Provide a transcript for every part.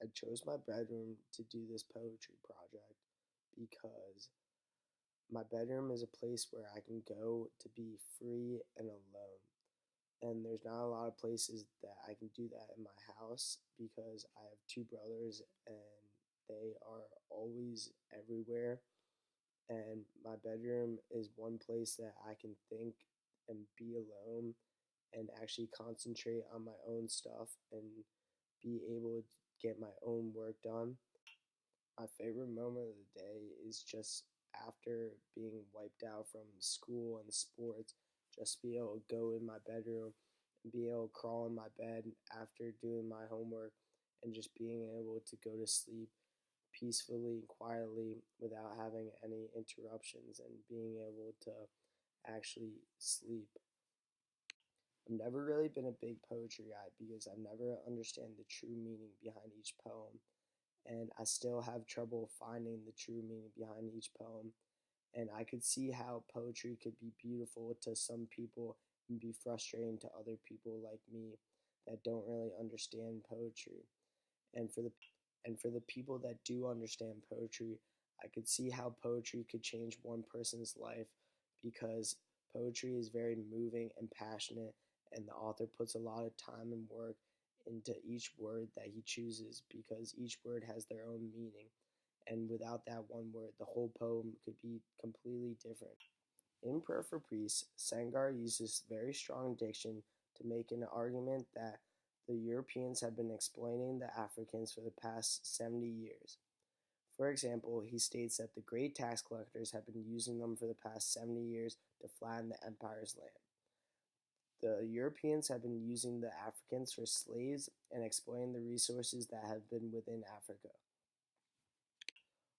I chose my bedroom to do this poetry project because my bedroom is a place where I can go to be free and alone. And there's not a lot of places that I can do that in my house because I have two brothers and they are always everywhere. And my bedroom is one place that I can think and be alone and actually concentrate on my own stuff and be able to get my own work done. My favorite moment of the day is just after being wiped out from school and sports, just be able to go in my bedroom and be able to crawl in my bed after doing my homework and just being able to go to sleep peacefully and quietly without having any interruptions and being able to actually sleep. I've never really been a big poetry guy because I've never understand the true meaning behind each poem, and I still have trouble finding the true meaning behind each poem. And I could see how poetry could be beautiful to some people and be frustrating to other people like me that don't really understand poetry. And for the people that do understand poetry, I could see how poetry could change one person's life because poetry is very moving and passionate, and the author puts a lot of time and work into each word that he chooses because each word has their own meaning. And without that one word, the whole poem could be completely different. In Prayer for Peace, Senghor uses very strong diction to make an argument that the Europeans have been exploiting the Africans for the past 70 years. For example, he states that the great tax collectors have been using them for the past 70 years to flatten the empire's land. The Europeans have been using the Africans for slaves and exploiting the resources that have been within Africa.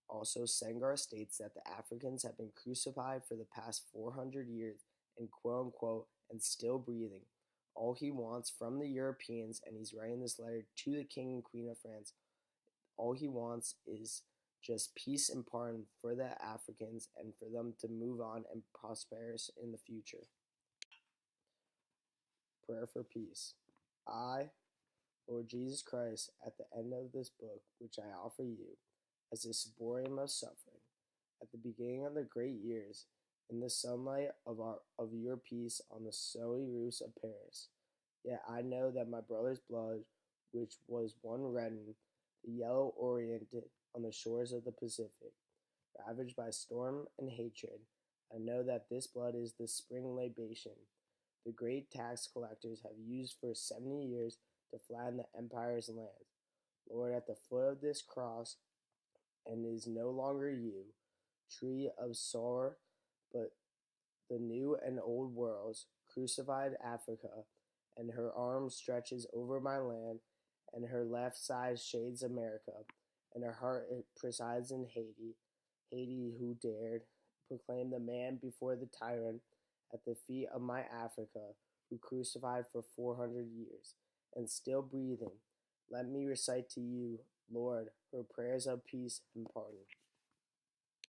Also, Senghor states that the Africans have been crucified for the past 400 years and quote unquote, and still breathing. All he wants from the Europeans, and he's writing this letter to the King and Queen of France, all he wants is just peace and pardon for the Africans and for them to move on and prosper in the future. Prayer for Peace. I, Lord Jesus Christ, at the end of this book, which I offer you, as a ciborium of suffering, at the beginning of the great years, in the sunlight of your peace on the snowy roofs of Paris. Yet I know that my brother's blood, which was one reddened, the yellow oriented on the shores of the Pacific, ravaged by storm and hatred, I know that this blood is the spring libation the great tax collectors have used for 70 years to flatten the empire's lands. Lord, at the foot of this cross, and is no longer you, tree of sorrow, but the new and old worlds, crucified Africa, and her arm stretches over my land, and her left side shades America, and her heart presides in Haiti, Haiti who dared proclaim the man before the tyrant at the feet of my Africa, who crucified for 400 years, and still breathing. Let me recite to you, Lord, her prayers of peace and pardon.